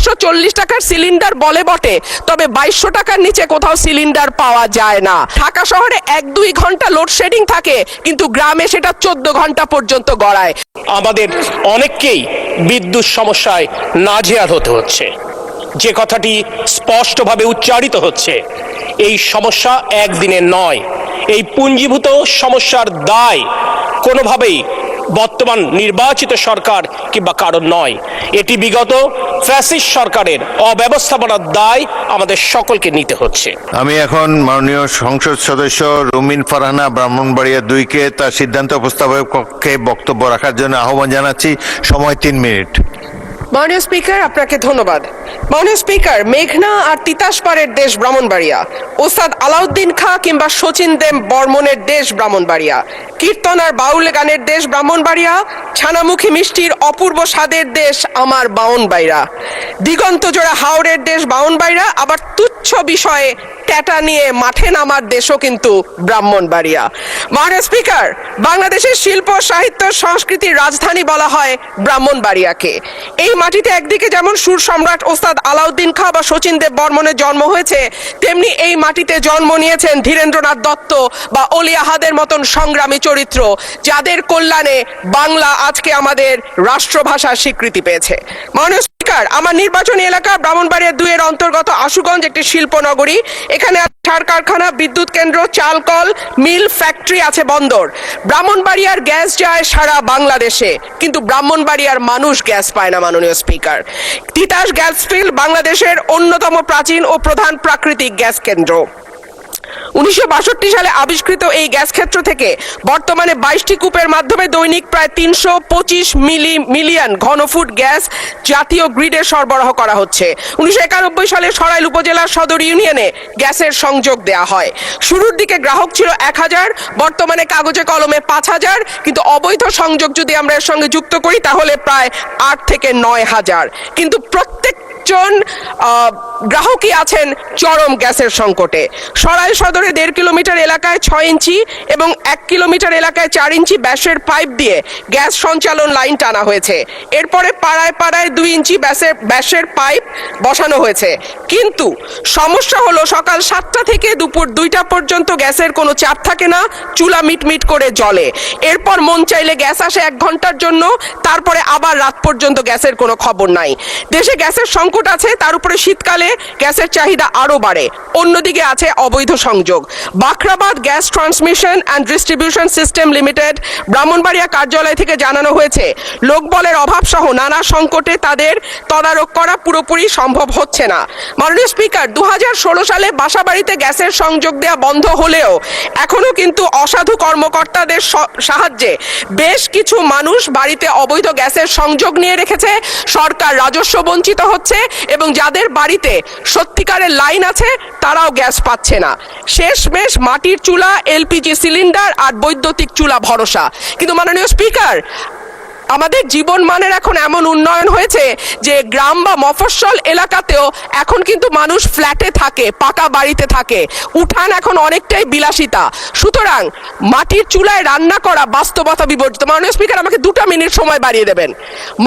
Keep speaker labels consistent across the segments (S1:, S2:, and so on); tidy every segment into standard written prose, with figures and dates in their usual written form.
S1: 1940 টাকার সিলিন্ডার বলে বটে, তবে 2200 টাকার নিচে কোথাও সিলিন্ডার পাওয়া যায় না। ঢাকা শহরে 1-2 ঘন্টা লোডশেডিং থাকে, কিন্তু গ্রামে সেটা 14 ঘন্টা পর্যন্ত গড়ায়।
S2: আমাদের অনেককেই বিদ্যুৎ সমস্যায় নাজেহাল হতে হচ্ছে। যে কথাটি স্পষ্টভাবে উচ্চারিত হচ্ছে, এই সমস্যা একদিনের নয়। এই পুঞ্জীভূত সমস্যার দায় কোনোভাবেই বর্তমান নির্বাচিত সরকার কিংবা কারণ নয়, এটি বিগত ফ্যাসিস্ট সরকারের অব্যবস্থাপনার দায় আমাদের সকলকে নিতে হচ্ছে।
S3: আমি এখন মাননীয় সংসদ সদস্য রুমিন ফারহানা ব্রাহ্মণবাড়িয়া 2-কে তার সিদ্ধান্ত উপস্থাপনের পক্ষে বক্তব্য রাখার জন্য আহ্বান জানাচ্ছি। সময় 3 মিনিট।
S1: মাননীয় স্পিকার, আপনাকে ধন্যবাদ। মাননীয় স্পিকার, মেঘনা আর তিতাস পাড়ের দেশ ব্রাহ্মণবাড়িয়া, ওস্তাদ আলাউদ্দিন খাঁ কিংবা শচীন দেব বর্মনের দেশ ব্রাহ্মণবাড়িয়া, কীর্তন আর বাউল গানের দেশ ব্রাহ্মণবাড়িয়া, ছানামুখী মিষ্টির অপূর্ব স্বাদের দেশ আমার বাউনবাড়িয়া, দিগন্ত জোড়া হাওড়ের দেশ বাউনবাড়িয়া, আবার তুচ্ছ বিষয়ে ট্যাটা নিয়ে মাঠে নামার দেশও কিন্তু ব্রাহ্মণবাড়িয়া। মাননীয় স্পিকার, বাংলাদেশের শিল্প সাহিত্য সংস্কৃতির রাজধানী বলা হয় ব্রাহ্মণবাড়িয়াকে। এই মাটিতে একদিকে যেমন সুর সম্রাট ওস্তাদ আলাউদ্দিন খাঁ বা শচীন দেব বর্মনের জন্ম হয়েছে, তেমনি এই মাটিতে জন্ম নিয়েছেন ধীরেন্দ্রনাথ দত্ত বা অলি আহাদের মতন সংগ্রামী চরিত্র, যাদের কল্যাণে বাংলা আজকে আমাদের রাষ্ট্রভাষার স্বীকৃতি পেয়েছে। মাননীয় স্পিকার, আমার নির্বাচনী এলাকা ব্রাহ্মণবাড়িয়া 2-এর অন্তর্গত আশুগঞ্জ একটি শিল্পনগরী। এখানে সার কারখানা, বিদ্যুৎ কেন্দ্র, চাল কল, মিল, ফ্যাক্টরি আছে, বন্দর। ব্রাহ্মণবাড়িয়ার গ্যাস যায় সারা বাংলাদেশে, কিন্তু ব্রাহ্মণবাড়িয়ার মানুষ গ্যাস পায় না। মাননীয় স্পিকার, তিতাস গ্যাস ফিল্ড বাংলাদেশের অন্যতম প্রাচীন ও প্রধান প্রাকৃতিক গ্যাস কেন্দ্র। 1962 সালে আবিষ্কৃত এই গ্যাস ক্ষেত্র থেকে বর্তমানে 22টি কূপের মাধ্যমে দৈনিক প্রায় 325 মিলিয়ন ঘনফুট গ্যাস জাতীয় গ্রিডে সরবরাহ করা হচ্ছে। 1991 সালে সরাইল উপজেলার সদর ইউনিয়নে গ্যাসের সংযোগ দেয়া হয়। শুরুর দিকে গ্রাহক ছিল 1000, বর্তমানে কাগজে কলমে 5000, কিন্তু অবৈধ সংযোগ যদি আমরা এর সঙ্গে যুক্ত করি তাহলে প্রায় 8 থেকে 9000। কিন্তু প্রত্যেক গ্রাহকই আছেন চরম গ্যাসের সংকটে। সরাইল সদরে 1.5 কিলোমিটার এলাকায় 6 ইঞ্চি এবং 1 কিলোমিটার এলাকায় 4 ইঞ্চি ব্যাসের পাইপ দিয়ে গ্যাস সঞ্চালন লাইন টানা হয়েছে। এরপরে পাড়ায় পাড়ায় 2 ইঞ্চি ব্যাসের পাইপ বসানো হয়েছে। কিন্তু সমস্যা হলো সকাল 7টা থেকে দুপুর 2টা পর্যন্ত গ্যাসের কোনো চাপ থাকে না, চুলা মিটমিট করে জ্বলে। এরপর মন চাইলে গ্যাস আসে 1 ঘন্টার জন্য, তারপরে আবার রাত পর্যন্ত গ্যাসের কোনো খবর নাই। দেশে গ্যাসের সংকট আছে, তার উপরে শীতকালে গ্যাসের চাহিদা আরো বাড়ে। অন্যদিকে আছে অবৈধ সংযোগ। Bakhrabad gas transmission and distribution system limited Brahmanbaria কার্যালয় থেকে জানানো হয়েছে, লোকবলের অভাব সহ নানা সংকটে তাদের তদারক করা পুরোপুরি সম্ভব হচ্ছে না। মাননীয় স্পিকার, 2016 সালে বাসাবাড়িতে গ্যাসের সংযোগ দেওয়া বন্ধ হলেও এখনো কিন্তু অসাধু কর্মকর্তাদের সাহায্যে বেশ কিছু মানুষ বাড়িতে অবৈধ গ্যাসের সংযোগ নিয়ে রেখেছে। সরকার রাজস্ব বঞ্চিত হচ্ছে এবং যাদের বাড়িতে সত্যিকারের লাইন আছে তারাও গ্যাস পাচ্ছে না। শেষমেশ মাটির চুলা, এলপিজি সিলিন্ডার আর বৈদ্যুতিক চুলা ভরসা। কিন্তু মাননীয় স্পিকার, আমাদের জীবন মানের এখন এমন উন্নয়ন হয়েছে যে গ্রাম বা মফস্বল এলাকাতেও এখন কিন্তু মানুষ ফ্ল্যাটে থাকে, পাকা বাড়িতে থাকে, উঠান এখন অনেকটাই বিলাসিতা। সুতরাং মাটির চুলায় রান্না করা বাস্তবতা বিবর্জিত। মাননীয় স্পিকার, আমাকে 2টা মিনিট সময় বাড়িয়ে দেবেন।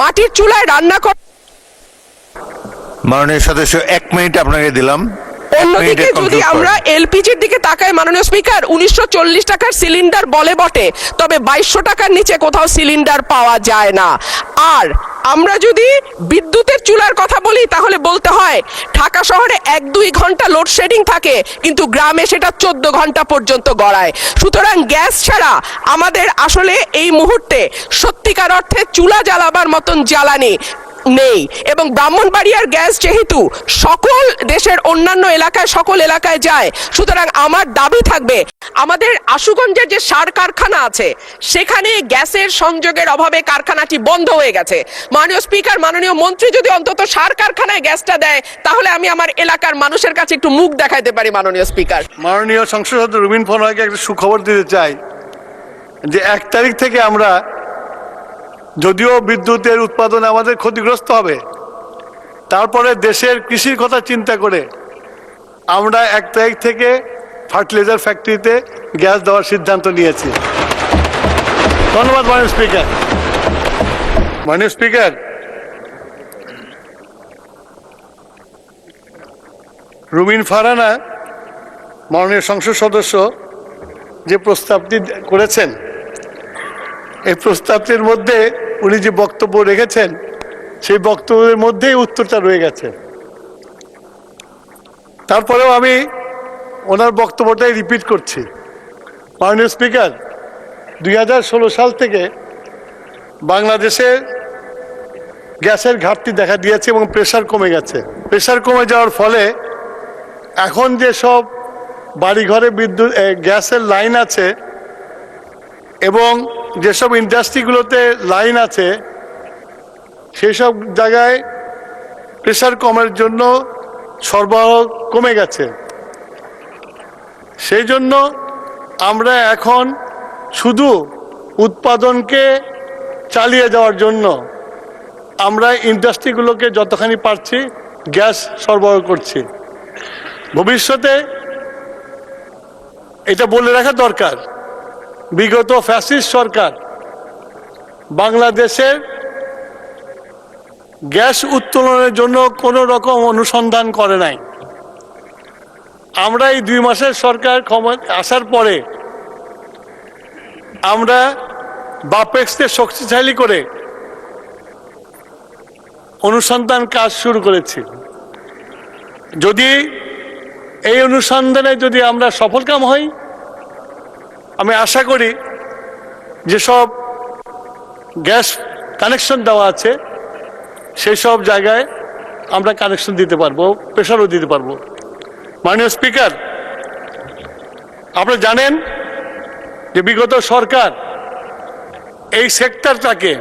S1: মাটির চুলায় রান্না করা,
S3: মাননীয় সদস্য 1 মিনিট আপনাকে দিলাম।
S1: অন্যদিকে যদি আমরা এলপিজির দিকে তাকাই মাননীয় স্পিকার, 1940 টাকার সিলিন্ডার বলে বটে, তবে 2200 টাকার নিচে কোথাও সিলিন্ডার পাওয়া যায় না। আর আমরা যদি বিদ্যুতের চুলার কথা বলি তাহলে বলতে হয় ঢাকা শহরে 1-2 ঘন্টা লোডশেডিং থাকে, কিন্তু গ্রামে সেটা 14 ঘন্টা পর্যন্ত গড়ায়। সুতরাং গ্যাস ছাড়া আমাদের আসলে এই মুহূর্তে সত্যিকার অর্থে চুলা জ্বালাবার মতন জ্বালানি নেই। এবং ব্রাহ্মণবাড়িয়ার গ্যাস যেহেতু সকল দেশের অন্যান্য এলাকায় সকল এলাকায় যায়, সুতরাং আমার দাবি থাকবে আমাদের আশুগঞ্জের যে সার কারখানা আছে সেখানে গ্যাসের সংযোগের অভাবে কারখানাটি বন্ধ হয়ে গেছে। মাননীয় স্পিকার, মাননীয় মন্ত্রী যদি অন্তত সার কারখানায় গ্যাসটা দেয় তাহলে আমি আমার এলাকার মানুষের কাছে একটু মুখ দেখাইতে পারি। মাননীয় স্পিকার,
S4: মাননীয় সংসদ সদস্য রুমিন ফারহানাকে একটা সুখবর দিতে চাই যে 1 তারিখ থেকে আমরা, যদিও বিদ্যুতের উৎপাদন আমাদের ক্ষতিগ্রস্ত হবে, তারপরে দেশের কৃষির কথা চিন্তা করে আমরা 1 তারিখ থেকে ফার্টিলাইজার ফ্যাক্টরিতে গ্যাস দেওয়ার সিদ্ধান্ত নিয়েছি। ধন্যবাদ মাননীয় স্পিকার। মাননীয় স্পিকার, রুমিন ফারহানা মাননীয় সংসদ সদস্য যে প্রস্তাবটি করেছেন, এই প্রস্তাবটির মধ্যে উনি যে বক্তব্য রেখেছেন সেই বক্তব্যের মধ্যেই উত্তরটা রয়ে গেছে। তারপরেও আমি ওনার বক্তব্যটাই রিপিট করছি। মাননীয় স্পিকার, 2016 সাল থেকে বাংলাদেশে গ্যাসের ঘাটতি দেখা দিয়েছে এবং প্রেশার কমে গেছে। প্রেশার কমে যাওয়ার ফলে এখন যেসব বাড়িঘরে বিদ্যুৎ গ্যাসের লাইন আছে এবং যেসব ইন্ডাস্ট্রিগুলোতে লাইন আছে সেই সব জায়গায় প্রেশার কমের জন্য সরবরাহ কমে গেছে। সেই জন্য আমরা এখন শুধু উৎপাদনকে চালিয়ে যাওয়ার জন্য আমরা ইন্ডাস্ট্রিগুলোকে যতখানি পারছি গ্যাস সরবরাহ করছি। ভবিষ্যতে এটা বলে রাখা দরকার, বিগত ফ্যাসিস্ট সরকার বাংলাদেশের গ্যাস উত্তোলনের জন্য কোনো রকম অনুসন্ধান করে নাই। আমরা এই 2 মাসের সরকার ক্ষমতা আসার পরে আমরা বাপেক্সকে শক্তিশালী করে অনুসন্ধান কাজ শুরু করেছি। যদি এই অনুসন্ধানে যদি আমরা সফলকাম হই, আমি আশা করি যেসব গ্যাস কানেকশন দেওয়া আছে সেই সব জায়গায় আমরা কানেকশন দিতে পারবো, প্রেশারও দিতে পারবো। মাননীয় স্পিকার, আপনারা জানেন যে বিগত সরকার এই সেক্টরটাকে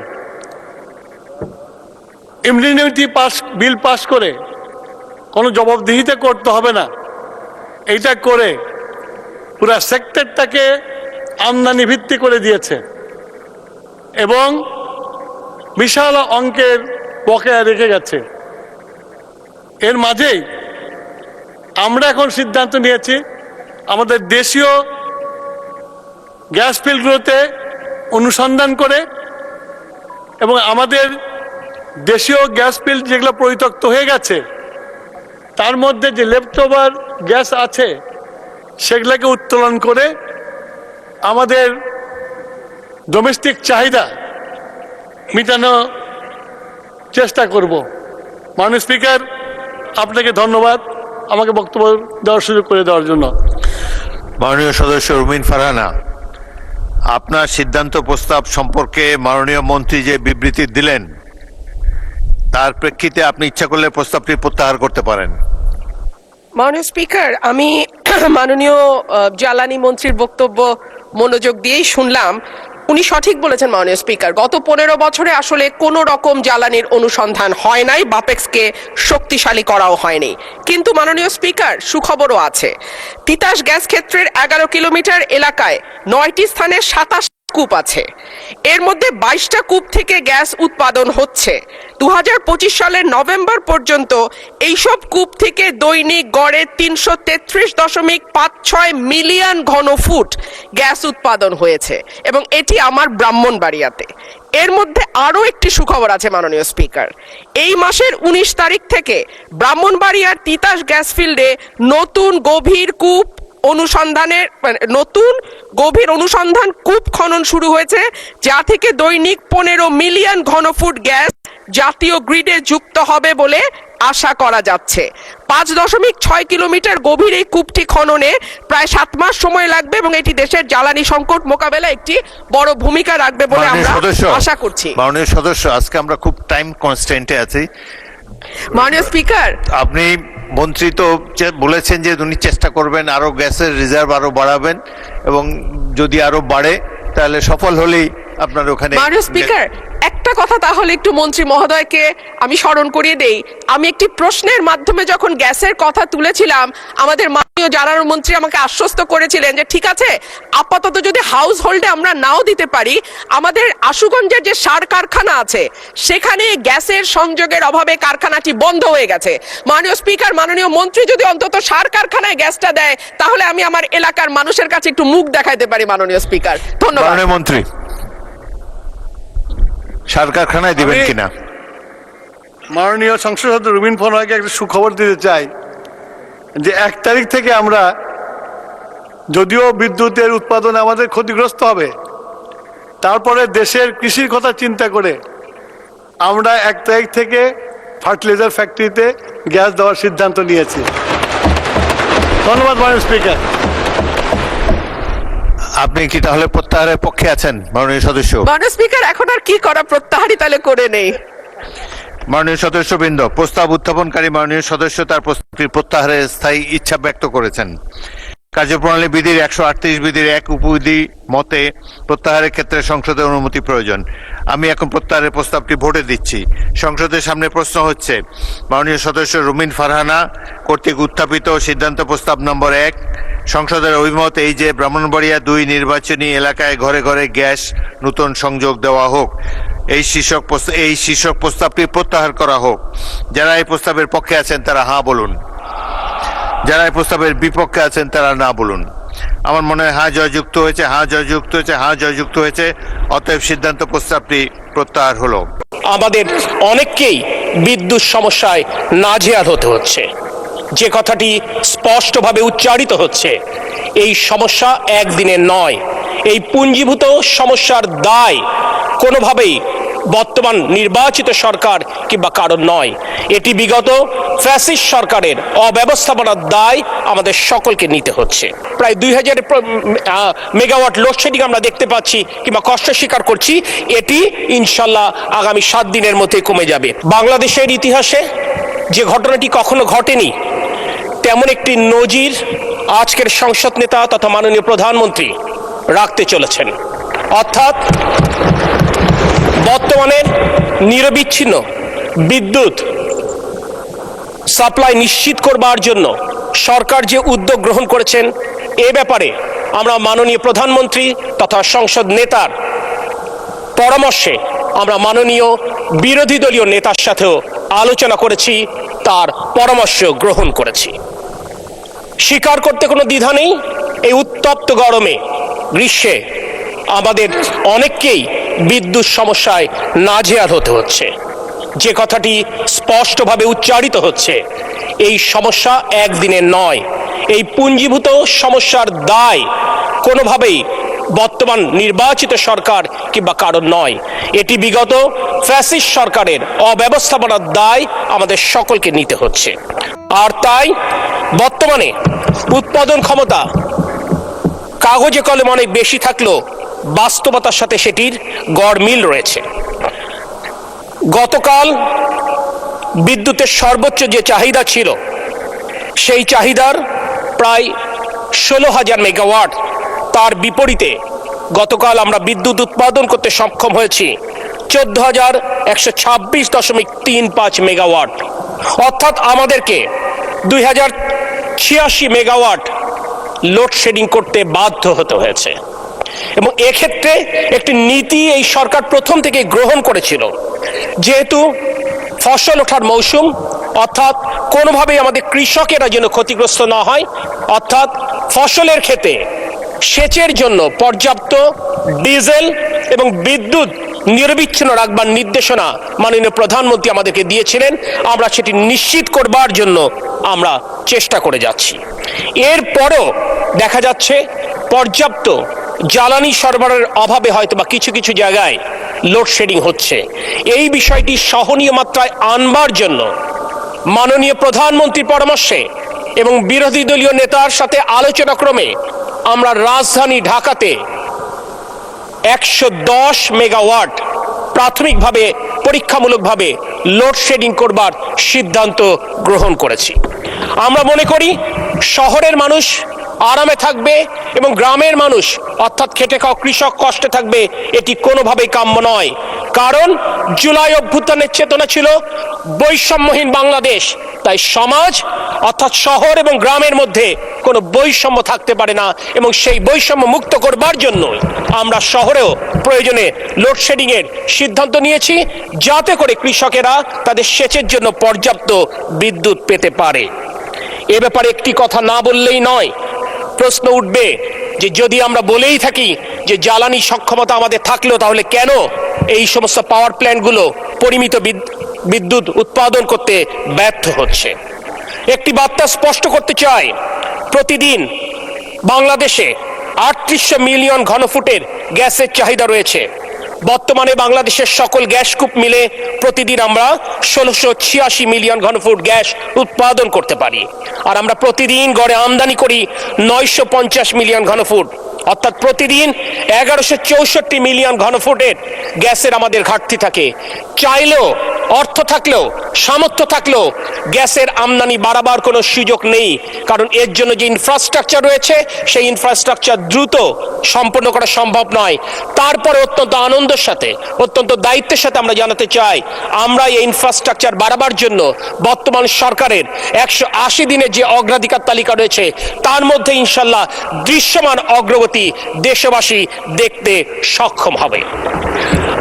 S4: ইমিউনিটি বিল পাস করে কোনো জবাবদিহিতা করতে হবে না, এইটা করে পুরা সেক্টরটাকে আমদানি ভিত্তি করে দিয়েছে এবং বিশাল অঙ্কের বকেয়া রেখে গেছে। এর মাঝেই আমরা এখন সিদ্ধান্ত নিয়েছি আমাদের দেশীয় গ্যাস ফিল্ডগুলোতে অনুসন্ধান করে এবং আমাদের দেশীয় গ্যাস ফিল্ড যেগুলো পরিত্যক্ত হয়ে গেছে তার মধ্যে যে লেফটওভার গ্যাস আছে সেগুলোকে উত্তোলন করে আমাদের ডোমেস্টিক চাহিদা মেটানোর চেষ্টা করব। মাননীয় স্পিকার, আপনাকে ধন্যবাদ আমাকে বক্তব্য দেওয়ার সুযোগ করে দেওয়ার জন্য।
S3: মাননীয় সদস্য রুমিন ফারহানা, আপনার সিদ্ধান্ত প্রস্তাব সম্পর্কে মাননীয় মন্ত্রী যে বিবৃতি দিলেন তার প্রেক্ষিতে আপনি ইচ্ছা করলে প্রস্তাবটি প্রত্যাহার করতে পারেন।
S1: মাননীয় স্পিকার, আমি মাননীয় জ্বালানি মন্ত্রীর বক্তব্য মনোযোগ দিয়েই শুনলাম। উনি সঠিক বলেছেন মাননীয় স্পিকার, গত 15 বছরে আসলে কোনো রকম জ্বালানির অনুসন্ধান হয় নাই, বাপেক্সকে শক্তিশালী করাও হয়নি। কিন্তু মাননীয় স্পিকার, সুখবরও আছে। তিতাস গ্যাস ক্ষেত্রের 11 কিলোমিটার এলাকায় 9টি স্থানে 27 কূপ আছে। এর মধ্যে 22টা কূপ থেকে গ্যাস উৎপাদন হচ্ছে। 2025 সালের নভেম্বর পর্যন্ত এইসব কূপ থেকে দৈনিক গড়ে 333.56 মিলিয়ন ঘনফুট গ্যাস উৎপাদন হয়েছে এবং এটি আমার ব্রাহ্মণবাড়িয়াতে। এর মধ্যে আরো একটি সুখবর আছে মাননীয় স্পিকার, এই মাসের 19 তারিখ থেকে ব্রাহ্মণবাড়িয়ার তিতাস গ্যাস ফিল্ডে নতুন গভীর অনুসন্ধান কূপ খনন শুরু হয়েছে, যা থেকে দৈনিক 15 মিলিয়ন ঘনফুট গ্যাস জাতীয় গ্রিডে যুক্ত হবে বলে আশা করা যাচ্ছে। 5.6 কিলোমিটার গভীর এই কূপটি খননে প্রায় 7 মাস সময় লাগবে এবং এটি দেশের জ্বালানি সংকট মোকাবেলায় একটি বড় ভূমিকা রাখবে বলে আমরা আশা করছি।
S3: মাননীয় সদস্য, আজকে আমরা খুব টাইম কনস্ট্যান্টে আছি।
S1: মাননীয় স্পিকার,
S3: আপনি মন্ত্রী তো বলেছেন যে উনি চেষ্টা করবেন আরো গ্যাসের রিজার্ভ আরো বাড়াবেন এবং যদি আরো বাড়ে তাহলে সফল হলেই আপনার ওখানে।
S1: মাননীয় স্পিকার, একটা কথা তাহলে একটু মন্ত্রী মহোদয়কে আমি স্মরণ করিয়ে দেই। আমি একটি প্রশ্নের মাধ্যমে যখন গ্যাসের কথা তুলেছিলাম, আমাদের মাননীয় জ্বালানি মন্ত্রী আমাকে আশ্বস্ত করেছিলেন যে ঠিক আছে, আপাতত যদি হাউস হোল্ডে আমরা নাও দিতে পারি, আমাদের আশুগঞ্জের যে সার কারখানা আছে সেখানে গ্যাসের সংযোগের অভাবে কারখানাটি বন্ধ হয়ে গেছে। মাননীয় স্পিকার, মাননীয় মন্ত্রী যদি অন্তত সার কারখানায় গ্যাসটা দেয় তাহলে আমি আমার এলাকার মানুষের কাছে একটু মুখ দেখাইতে পারি। মাননীয় স্পিকার, ধন্যবাদ।
S3: মাননীয় মন্ত্রী, সার কারখানায় দিবেন কিনা?
S4: মাননীয় সংসদ সদস্য রুমিন ফারহানাকে একটা সুখবর দিতে চাই যে 1 তারিখ থেকে আমরা যদিও বিদ্যুতের উৎপাদন আমাদের ক্ষতিগ্রস্ত হবে, তারপরে দেশের কৃষির কথা চিন্তা করে আমরা 1 তারিখ থেকে ফার্টিলাইজার ফ্যাক্টরিতে গ্যাস দেওয়ার সিদ্ধান্ত নিয়েছি। ধন্যবাদ মাননীয় স্পিকার।
S3: আপনি কি তাহলে প্রত্যাহারের পক্ষে আছেন মাননীয় সদস্য?
S1: মাননীয় স্পিকার, এখন আর কি করা, প্রত্যাহারই তাহলে করে নেই।
S3: মাননীয় সদস্যবৃন্দ, প্রস্তাব উত্থাপনকারী মাননীয় সদস্য তার প্রস্তাবটি প্রত্যাহারের স্থায়ী ইচ্ছা ব্যক্ত করেছেন। কার্যপ্রণালী বিধির 138 বিধির 1 উপবিধি মতে প্রত্যাহারের ক্ষেত্রে সংসদের অনুমতি প্রয়োজন। আমি এখন প্রত্যাহারের প্রস্তাবটি ভোটে দিচ্ছি। সংসদের সামনে প্রশ্ন হচ্ছে মাননীয় সদস্য রুমিন ফারহানা কর্তৃক উত্থাপিত সিদ্ধান্ত প্রস্তাব নম্বর 1, সংসদের অভিমত এই যে ব্রাহ্মণবাড়িয়া 2 নির্বাচনী এলাকায় ঘরে ঘরে গ্যাস নতুন সংযোগ দেওয়া হোক, এই শীর্ষক প্রস্তাবটি প্রত্যাহার করা হোক। যারা এই প্রস্তাবের পক্ষে আছেন তারা হাঁ বলুন, যারা এই প্রস্তাবের বিপক্ষে আছেন তারা না বলুন। আমার মনে হয় হাঁ জয়যুক্ত হয়েছে, হাঁ জয়যুক্ত হয়েছে, হাঁ জয়যুক্ত হয়েছে। অতএব সিদ্ধান্ত প্রস্তাবটি প্রত্যাহার হলো।
S2: আমাদের অনেককেই বিদ্যুৎ সমস্যায় নাজেহাল হতে হচ্ছে। যে কথাটি স্পষ্টভাবে উচ্চারিত হচ্ছে, এই সমস্যা একদিনের নয়। এই পুঞ্জীভূত সমস্যার দায় কোনোভাবেই বর্তমান নির্বাচিত সরকার কিংবা কারণ নয়। এটি বিগত ফ্যাসিস্ট সরকারের অব্যবস্থাপনার দায় আমাদের সকলকে নিতে হচ্ছে। প্রায় 2000 মেগাওয়াট লোডশেডিং আমরা দেখতে পাচ্ছি কিংবা কষ্ট স্বীকার করছি। এটি ইনশাল্লাহ আগামী 7 দিনের মধ্যে কমে যাবে। বাংলাদেশের ইতিহাসে যে ঘটনাটি কখনো ঘটেনি তেমন একটি নজির আজকের সংসদ নেতা তথা মাননীয় প্রধানমন্ত্রী রাখতে চলেছেন। অর্থাৎ বর্তমানে নিরবিচ্ছিন্ন বিদ্যুৎ সাপ্লাই নিশ্চিত করবার জন্য সরকার যে উদ্যোগ গ্রহণ করেছেন, এ ব্যাপারে আমরা মাননীয় প্রধানমন্ত্রী তথা সংসদ নেতার পরামর্শে আমরা মাননীয় বিরোধী দলীয় নেতার সাথেও আলোচনা করেছি, তার পরামর্শ গ্রহণ করেছি। স্বীকার করতে কোনো দ্বিধা নেই, এই উত্তপ্ত গরমে গ্রীষ্মে আমাদের অনেককেই বিদ্যুৎ সমস্যায় নাজেহাল হতে হচ্ছে। যে কথাটি স্পষ্টভাবে উচ্চারিত হচ্ছে, এই সমস্যা একদিনের নয়। এই পুঞ্জীভূত সমস্যার দায় কোনোভাবেই বর্তমান নির্বাচিত সরকার কিংবা কারণ নয়। এটি বিগত ফ্যাসিস্ট সরকারের অব্যবস্থাপনার দায় আমাদের সকলকে নিতে হচ্ছে। আর তাই বর্তমানে উৎপাদন ক্ষমতা কাগজে কলমে অনেক বেশি থাকলেও বাস্তবতার সাথে সেটির গড়মিল রয়েছে। গতকাল বিদ্যুতের সর্বোচ্চ যে চাহিদা ছিল, সেই চাহিদার প্রায় 16,000 মেগাওয়াট। তার বিপরীতে গতকাল আমরা বিদ্যুৎ উৎপাদন করতে সক্ষম হয়েছি 14,126.35 মেগাওয়াট। অর্থাৎ আমাদেরকে 2086 মেগাওয়াট লোডশেডিং করতে বাধ্য হতে হয়েছে। এবং এক্ষেত্রে একটি নীতি এই সরকার প্রথম থেকে গ্রহণ করেছিল, যেহেতু ফসল ওঠার মৌসুম, অর্থাৎ কোনোভাবেই আমাদের কৃষকেরা যেন ক্ষতিগ্রস্ত না হয়, অর্থাৎ ফসলের ক্ষেতে সেচের জন্য পর্যাপ্ত ডিজেল এবং বিদ্যুৎ নিরবিচ্ছিন্ন রাখবার নির্দেশনা মাননীয় প্রধানমন্ত্রী আমাদেরকে দিয়েছিলেন। আমরা সেটি নিশ্চিত করবার জন্য আমরা চেষ্টা করে যাচ্ছি। এরপরও দেখা যাচ্ছে পর্যাপ্ত জ্বালানি সরবরাহের অভাবে হয়তো বা কিছু কিছু জায়গায় লোডশেডিং হচ্ছে। এই বিষয়টি সহনীয় মাত্রায় আনবার জন্য মাননীয় প্রধানমন্ত্রীর পরামর্শে এবং বিরোধী দলীয় নেতার সাথে আলোচনা ক্রমে আমরা রাজধানী ঢাকাতে 110 মেগাওয়াট প্রাথমিকভাবে পরীক্ষামূলকভাবে লোডশেডিং করবার সিদ্ধান্ত গ্রহণ করেছি। আমরা মনে করি শহরের মানুষ আরামে থাকবে এবং গ্রামের মানুষ অর্থাৎ খেটে খাওয়া কৃষক কষ্টে থাকবে, এটি কোনোভাবেই কাম্য নয়। কারণ জুলাই অভ্যুত্থানের চেতনা ছিল বৈষম্যহীন বাংলাদেশ। তাই সমাজ অর্থাৎ শহর এবং গ্রামের মধ্যে কোনো বৈষম্য থাকতে পারে না, এবং সেই বৈষম্য মুক্ত করবার জন্য আমরা শহরেও প্রয়োজনে লোডশেডিং এর সিদ্ধান্ত নিয়েছি, যাতে করে কৃষকেরা তাদের সেচের জন্য পর্যাপ্ত বিদ্যুৎ পেতে পারে। এ ব্যাপারে একটি কথা না বললেই নয়। প্রশ্ন উঠবে যে যদি আমরা বলেই থাকি যে জ্বালানি সক্ষমতা আমাদের থাকলেও তাহলে কেন এই সমস্ত পাওয়ার প্ল্যান্টগুলো পরিমিত বিদ্যুৎ উৎপাদন করতে ব্যর্থ হচ্ছে। একটি বার্তা স্পষ্ট করতে চাই, প্রতিদিন বাংলাদেশে ৩৮০০ মিলিয়ন ঘনফুটের গ্যাসের চাহিদা রয়েছে। বর্তমানে বাংলাদেশের সকল গ্যাস কূপ মিলে প্রতিদিন আমরা ১৬৮৬ মিলিয়ন ঘনফুট গ্যাস উৎপাদন করতে পারি, আর আমরা প্রতিদিন গড়ে আমদানি করি ৯৫০ মিলিয়ন ঘনফুট, অর্থাৎ প্রতিদিন ১১৬৪ মিলিয়ন ঘনফুটের গ্যাসের আমাদের ঘাটতি থাকে। চাইলেও, অর্থ থাকলেও, সামর্থ্য থাকলেও গ্যাসের আমদানি বাড়াবার কোনো সুযোগ নেই, কারণ এর জন্য যে ইনফ্রাস্ট্রাকচার রয়েছে সেই ইনফ্রাস্ট্রাকচার দ্রুত সম্পন্ন করা সম্ভব নয়। তারপরে অত্যন্ত আনন্দের সাথে, অত্যন্ত দায়িত্বের সাথে আমরা জানাতে চাই, আমরা এই ইনফ্রাস্ট্রাকচার বাড়াবার জন্য বর্তমান সরকারের ১৮০ দিনের যে অগ্রাধিকার তালিকা রয়েছে তার মধ্যে ইনশাল্লাহ দৃশ্যমান অগ্রগতি দেশবাসী দেখতে সক্ষম হবে।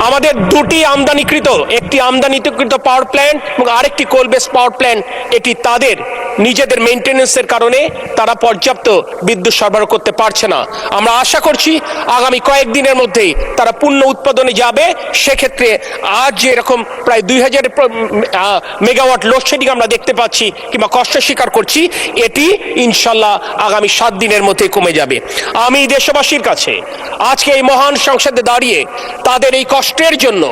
S2: আমাদের দুটি আমদানিকৃত, একটি আমদানিকৃত পাওয়ার প্ল্যান্ট এবং আরেকটি কোল বেস পাওয়ার প্ল্যান্ট, এটি তাদের নিজেদের মেইনটেনেন্সের কারণে তারা পর্যাপ্ত বিদ্যুৎ সরবরাহ করতে পারছে না। আমরা আশা করছি আগামী কয়েকদিনের মধ্যেই তারা পূর্ণ উৎপাদনে যাবে। সেক্ষেত্রে আজ যে এরকম প্রায় ২০০০ মেগাওয়াট লোডশেডিং আমরা দেখতে পাচ্ছি কিংবা কষ্ট স্বীকার করছি, এটি ইনশাল্লাহ আগামী ৭ দিনের মধ্যে কমে যাবে। আমি দেশবাসীর কাছে আজকে এই মহান সংসদে দাঁড়িয়ে তাদের এই কষ্টের জন্য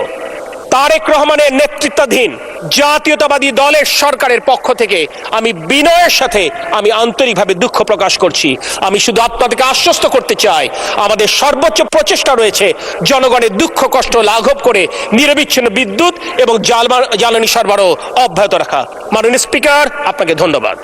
S2: তারেক রহমানের নেতৃত্বাধীন জাতীয়তাবাদী দলের সরকারের পক্ষ থেকে আমি বিনয়ের সাথে আমি আন্তরিকভাবে দুঃখ প্রকাশ করছি। আমি শুধু আপনাদেরকে আশ্বস্ত করতে চাই, আমাদের সর্বোচ্চ প্রচেষ্টা রয়েছে জনগণের দুঃখ কষ্ট লাঘব করে নিরবিচ্ছিন্ন বিদ্যুৎ এবং জ্বালানি সরবরাহ অব্যাহত রাখা। মাননীয় স্পিকার, আপনাকে ধন্যবাদ।